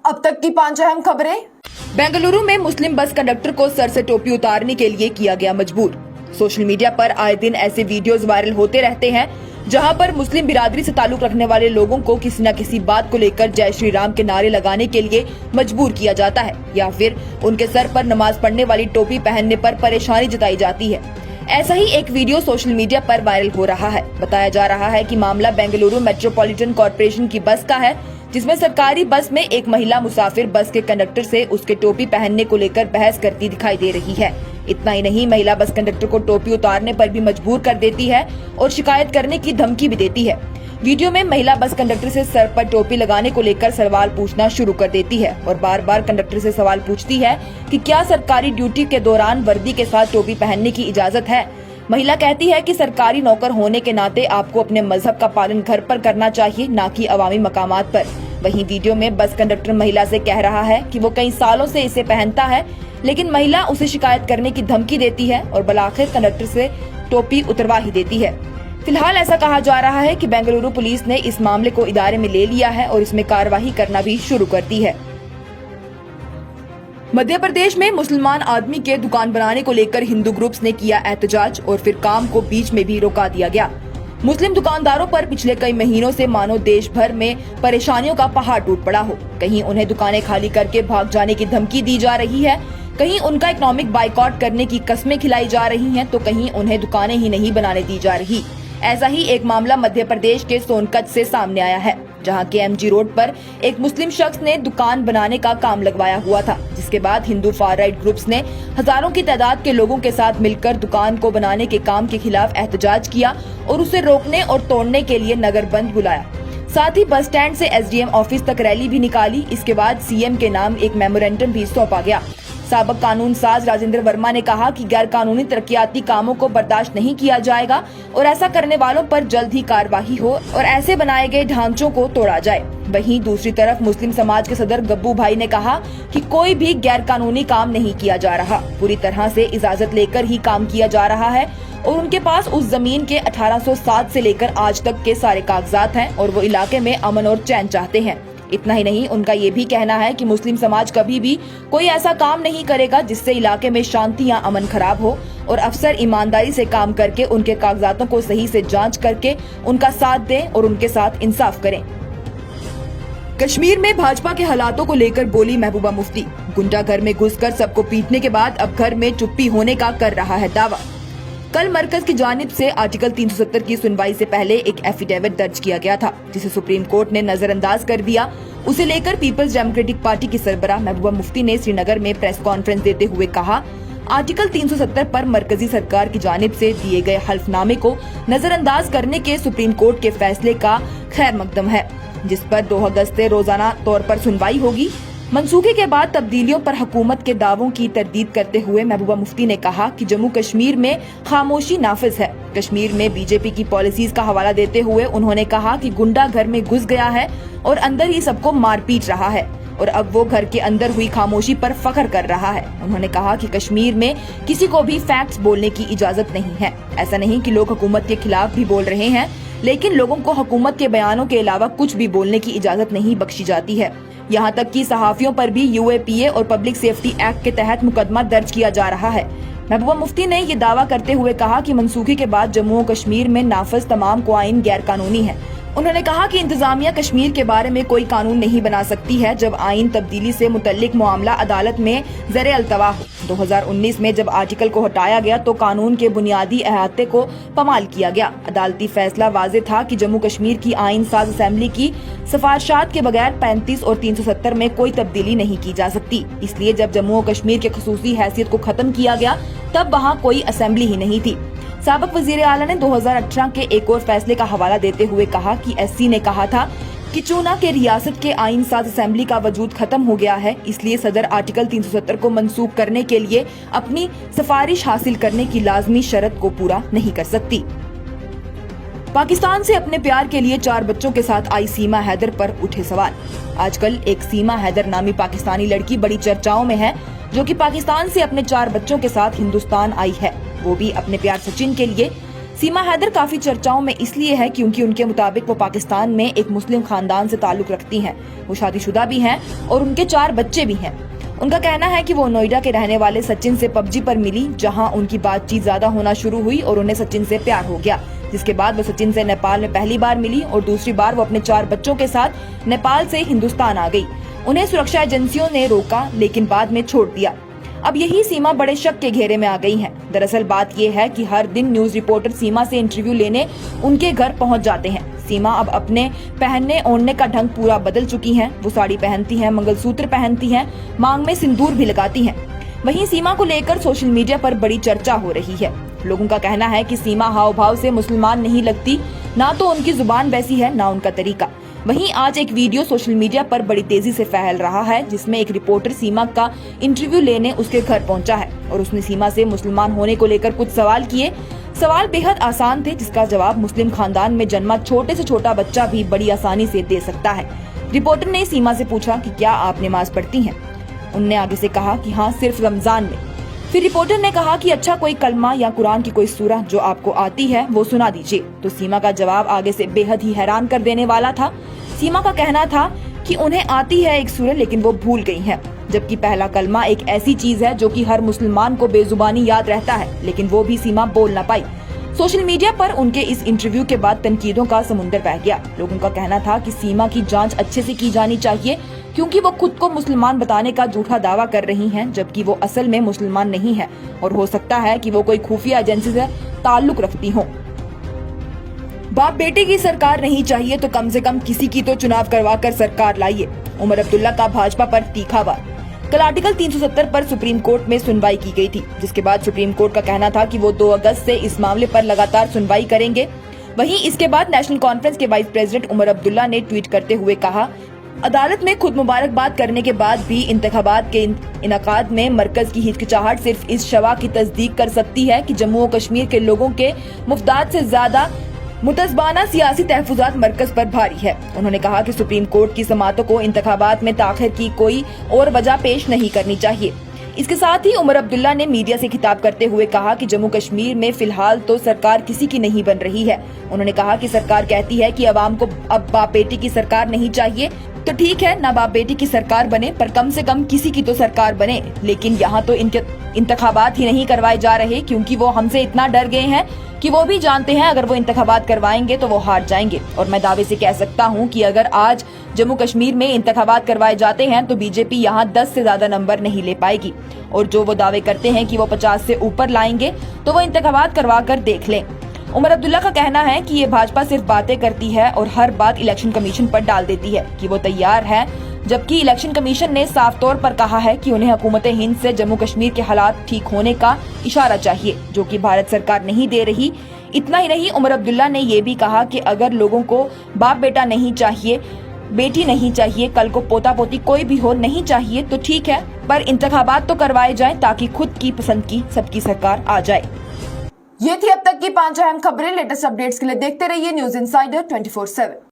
अब तक की 5 अहम खबरें। बेंगलुरु में मुस्लिम बस कंडक्टर को सर से टोपी उतारने के लिए किया गया मजबूर। सोशल मीडिया पर आए दिन ऐसे वीडियोस वायरल होते रहते हैं जहां पर मुस्लिम बिरादरी से ताल्लुक रखने वाले लोगों को किसी न किसी बात को लेकर जय श्री राम के नारे लगाने के लिए मजबूर किया जाता है या फिर उनके सर पर नमाज पढ़ने वाली टोपी पहनने पर परेशानी जताई जाती है। ऐसा ही एक वीडियो सोशल मीडिया पर वायरल हो रहा है। बताया जा रहा है कि मामला बेंगलुरु मेट्रोपॉलिटन कॉर्पोरेशन की बस का है, जिसमें सरकारी बस में एक महिला मुसाफिर बस के कंडक्टर से उसके टोपी पहनने को लेकर बहस करती दिखाई दे रही है। इतना ही नहीं, महिला बस कंडक्टर को टोपी उतारने पर भी मजबूर कर देती है और शिकायत करने की धमकी भी देती है। वीडियो में महिला बस कंडक्टर से सर पर टोपी लगाने को लेकर सवाल पूछना शुरू कर देती है और बार बार कंडक्टर से सवाल पूछती है कि क्या सरकारी ड्यूटी के दौरान वर्दी के साथ टोपी पहनने की इजाजत है। महिला कहती है कि सरकारी नौकर होने के नाते आपको अपने मजहब का पालन घर पर करना चाहिए, न कि अवामी मकामात पर। वहीं वीडियो में बस कंडक्टर महिला से कह रहा है कि वो कई सालों से इसे पहनता है, लेकिन महिला उसे शिकायत करने की धमकी देती है और बलाखिर कंडक्टर से टोपी उतरवा ही देती है। फिलहाल ऐसा कहा जा रहा है कि बेंगलुरु पुलिस ने इस मामले को इदारे में ले लिया है और इसमें कार्रवाई करना भी शुरू कर दी है। मध्य प्रदेश में मुसलमान आदमी के दुकान बनाने को लेकर हिंदू ग्रुप्स ने किया एहतजाज और फिर काम को बीच में भी रोका दिया गया। मुस्लिम दुकानदारों पर पिछले कई महीनों से मानो देश भर में परेशानियों का पहाड़ टूट पड़ा हो। कहीं उन्हें दुकानें खाली करके भाग जाने की धमकी दी जा रही है, कहीं उनका इकोनॉमिक बाइकआउट करने की कस्में खिलाई जा रही हैं, तो कहीं उन्हें दुकानें ही नहीं बनाने दी जा रही। ऐसा ही एक मामला मध्य प्रदेश के सोनकच्छ से सामने आया है, जहां के एमजी रोड पर एक मुस्लिम शख्स ने दुकान बनाने का काम लगवाया हुआ था, जिसके बाद हिंदू फार राइट ग्रुप्स ने हजारों की तादाद के लोगों के साथ मिलकर दुकान को बनाने के काम के खिलाफ एहतजाज किया और उसे रोकने और तोड़ने के लिए नगर बंद बुलाया। साथ ही बस स्टैंड से एसडीएम ऑफिस तक रैली भी निकाली। इसके बाद सीएम के नाम एक मेमोरेंडम भी सौंपा गया। साबिक कानून साज राजेंद्र वर्मा ने कहा कि गैर कानूनी तरक्याती कामों को बर्दाश्त नहीं किया जाएगा और ऐसा करने वालों पर जल्द ही कार्रवाई हो और ऐसे बनाए गए ढांचों को तोड़ा जाए। वहीं दूसरी तरफ मुस्लिम समाज के सदर गब्बू भाई ने कहा कि कोई भी गैर कानूनी काम नहीं किया जा रहा, पूरी तरह से इजाजत लेकर ही काम किया जा रहा है और उनके पास उस जमीन के 1807 से लेकर आज तक के सारे कागजात हैं और वो इलाके में अमन और चैन चाहते हैं। इतना ही नहीं, उनका ये भी कहना है कि मुस्लिम समाज कभी भी कोई ऐसा काम नहीं करेगा जिससे इलाके में शांति या अमन खराब हो और अफसर ईमानदारी से काम करके उनके कागजातों को सही से जांच करके उनका साथ दें और उनके साथ इंसाफ करें। कश्मीर में भाजपा के हालातों को लेकर बोली महबूबा मुफ्ती। गुंडा घर में घुसकर सबको पीटने के बाद अब घर में चुप्पी होने का कर रहा है दावा। कल मरकज की जानिब से आर्टिकल 370 की सुनवाई से पहले एक एफिडेविट दर्ज किया गया था, जिसे सुप्रीम कोर्ट ने नजरअंदाज कर दिया। उसे लेकर पीपल्स डेमोक्रेटिक पार्टी की सरबराह महबूबा मुफ्ती ने श्रीनगर में प्रेस कॉन्फ्रेंस देते हुए कहा, आर्टिकल 370 पर मरकजी सरकार की जानिब से दिए गए हल्फनामे को नजरअंदाज करने के सुप्रीम कोर्ट के फैसले का खैर मकदम है, जिस पर 2 अगस्त से रोजाना तौर पर सुनवाई होगी। मंसूखे के बाद तब्दीलियों पर हुकूमत के दावों की तरदीद करते हुए महबूबा मुफ्ती ने कहा कि जम्मू कश्मीर में खामोशी नाफिज है। कश्मीर में बीजेपी की पॉलिसीज का हवाला देते हुए उन्होंने कहा कि गुंडा घर में घुस गया है और अंदर ही सबको मार पीट रहा है और अब वो घर के अंदर हुई खामोशी पर फख्र कर रहा है। उन्होंने कहा कि कश्मीर में किसी को भी फैक्ट्स बोलने की इजाजत नहीं है। ऐसा नहीं कि लोग हुकूमत के खिलाफ भी बोल रहे हैं, लेकिन लोगों को हुकूमत के बयानों के अलावा कुछ भी बोलने की इजाजत नहीं बख्शी जाती है। यहाँ तक कि सहाफियों पर भी यूएपीए और पब्लिक सेफ्टी एक्ट के तहत मुकदमा दर्ज किया जा रहा है। महबूबा मुफ्ती ने ये दावा करते हुए कहा कि मनसूखी के बाद जम्मू और कश्मीर में नाफिज तमाम क्वाइन गैर कानूनी है। उन्होंने कहा कि इंतजामिया कश्मीर के बारे में कोई कानून नहीं बना सकती है जब आइन तब्दीली से मुतल्लिक मामला अदालत में ज़र अल्तवा हो। 2019 में जब आर्टिकल को हटाया गया तो कानून के बुनियादी अहाते को पामाल किया गया। अदालती फैसला वाज़ेह था कि जम्मू कश्मीर की आइन साज असेंबली की सिफारिशात के बगैर 35 और 370 में कोई तब्दीली नहीं की जा सकती। इसलिए जब जम्मू और कश्मीर के खसूसी हैसियत को खत्म किया गया तब वहाँ कोई असेंबली ही नहीं थी। साबिक वजीर आला ने 2018 के एक और फैसले का हवाला देते हुए कहा कि एससी ने कहा था कि चूना के रियासत के आइन साज असेंबली का वजूद खत्म हो गया है, इसलिए सदर आर्टिकल 370 को मनसूख करने के लिए अपनी सिफारिश हासिल करने की लाजमी शर्त को पूरा नहीं कर सकती। पाकिस्तान से अपने प्यार के लिए 4 बच्चों के साथ आई सीमा हैदर पर उठे सवाल। आजकल एक सीमा हैदर नामी पाकिस्तानी लड़की बड़ी चर्चाओं में है, जो कि पाकिस्तान से अपने 4 बच्चों के साथ हिंदुस्तान आई है, वो भी अपने प्यार सचिन के लिए। सीमा हैदर काफी चर्चाओं में इसलिए है क्योंकि उनके मुताबिक वो पाकिस्तान में एक मुस्लिम खानदान से ताल्लुक रखती हैं। वो शादीशुदा भी हैं और उनके 4 बच्चे भी हैं। उनका कहना है कि वो नोएडा के रहने वाले सचिन से पबजी पर मिली, जहां उनकी बातचीत ज्यादा होना शुरू हुई और उन्हें सचिन से प्यार हो गया, जिसके बाद वो सचिन से नेपाल में पहली बार मिली और दूसरी बार वो अपने 4 बच्चों के साथ नेपाल से हिंदुस्तान आ गई। उन्हें सुरक्षा एजेंसियों ने रोका लेकिन बाद में छोड़ दिया। अब यही सीमा बड़े शक के घेरे में आ गई है। दरअसल बात ये है कि हर दिन न्यूज रिपोर्टर सीमा से इंटरव्यू लेने उनके घर पहुंच जाते हैं। सीमा अब अपने पहनने ओढ़ने का ढंग पूरा बदल चुकी हैं। वो साड़ी पहनती हैं, मंगलसूत्र पहनती हैं, मांग में सिंदूर भी लगाती हैं। वहीं सीमा को लेकर सोशल मीडिया पर बड़ी चर्चा हो रही है। लोगों का कहना है कि सीमा हाव भाव से मुसलमान नहीं लगती, ना तो उनकी जुबान वैसी है ना उनका तरीका। वहीं आज एक वीडियो सोशल मीडिया पर बड़ी तेजी से फैल रहा है, जिसमें एक रिपोर्टर सीमा का इंटरव्यू लेने उसके घर पहुंचा है और उसने सीमा से मुसलमान होने को लेकर कुछ सवाल किए। सवाल बेहद आसान थे, जिसका जवाब मुस्लिम खानदान में जन्मा छोटे से छोटा बच्चा भी बड़ी आसानी से दे सकता है। रिपोर्टर ने सीमा से पूछा कि क्या आप नमाज पढ़ती हैं? उनने आगे से कहा कि हाँ, सिर्फ रमजान में। फिर रिपोर्टर ने कहा कि अच्छा, कोई कलमा या कुरान की कोई सूरह जो आपको आती है वो सुना दीजिए। तो सीमा का जवाब आगे से बेहद ही हैरान कर देने वाला था। सीमा का कहना था कि उन्हें आती है एक सूरह लेकिन वो भूल गई हैं, जबकि पहला कलमा एक ऐसी चीज है जो कि हर मुसलमान को बेजुबानी याद रहता है, लेकिन वो भी सीमा बोल ना पाई। सोशल मीडिया पर उनके इस इंटरव्यू के बाद तनकीदों का समुंदर बह गया। लोगों का कहना था कि सीमा की जांच अच्छे से की जानी चाहिए, क्योंकि वो खुद को मुसलमान बताने का झूठा दावा कर रही हैं, जबकि वो असल में मुसलमान नहीं है और हो सकता है कि वो कोई खुफिया एजेंसी से ताल्लुक रखती हों। बाप बेटे की सरकार नहीं चाहिए तो कम से कम किसी की तो चुनाव करवा कर सरकार लाइए। उमर अब्दुल्ला का भाजपा पर तीखा वार। कल आर्टिकल 370 पर सुप्रीम कोर्ट में सुनवाई की गई थी, जिसके बाद सुप्रीम कोर्ट का कहना था कि वो 2 अगस्त से इस मामले पर लगातार सुनवाई करेंगे। वहीं इसके बाद नेशनल कॉन्फ्रेंस के वाइस प्रेसिडेंट उमर अब्दुल्ला ने ट्वीट करते हुए कहा, अदालत में खुद मुबारकबाद करने के बाद भी इंतखाबात के इनकाद में मरकज की हिचकिचाहट सिर्फ इस शवा की तस्दीक कर सकती है कि जम्मू और कश्मीर के लोगों के मुफ्ताद से ज्यादा मुतज़बाना सियासी तहफुजात मरकज पर भारी है। उन्होंने कहा कि सुप्रीम कोर्ट की समातों को इंतखाबात में ताखिर की कोई और वजह पेश नहीं करनी चाहिए। इसके साथ ही उमर अब्दुल्ला ने मीडिया से खिताब करते हुए कहा कि जम्मू कश्मीर में फिलहाल तो सरकार किसी की नहीं बन रही है। उन्होंने कहा कि सरकार कहती है कि अवाम को अब बाप बेटी की सरकार नहीं चाहिए, तो ठीक है ना, बाप बेटी की सरकार बने, पर कम से कम किसी की तो सरकार बने। लेकिन यहाँ तो इनके इंतखाबात ही नहीं करवाए जा रहे, क्योंकि वो हमसे इतना डर गए हैं कि वो भी जानते हैं अगर वो इंतखाबात करवाएंगे तो वो हार जाएंगे। और मैं दावे से कह सकता हूँ कि अगर आज जम्मू कश्मीर में इंतखाबात करवाए जाते हैं तो बीजेपी यहाँ 10 से ज्यादा नंबर नहीं ले पाएगी। और जो वो दावे करते हैं कि वो 50 से ऊपर लाएंगे, तो वो इंतखाबात करवा कर देख लें। उमर अब्दुल्ला का कहना है कि ये भाजपा सिर्फ बातें करती है और हर बात इलेक्शन कमीशन पर डाल देती है कि वो तैयार है, जबकि इलेक्शन कमीशन ने साफ तौर पर कहा है कि उन्हें हुकूमत हिंद से जम्मू कश्मीर के हालात ठीक होने का इशारा चाहिए, जो कि भारत सरकार नहीं दे रही। इतना ही नहीं, उमर अब्दुल्ला ने ये भी कहा कि अगर लोगों को बाप बेटा नहीं चाहिए, बेटी नहीं चाहिए, कल को पोता पोती कोई भी हो नहीं चाहिए, तो ठीक है, पर इंतखाबात तो करवाए जाए ताकि खुद की पसंद की सबकी सरकार आ जाए। ये थी अब तक की 5 अहम खबरें। लेटेस्ट अपडेट्स के लिए देखते रहिए न्यूज इनसाइडर 24/7।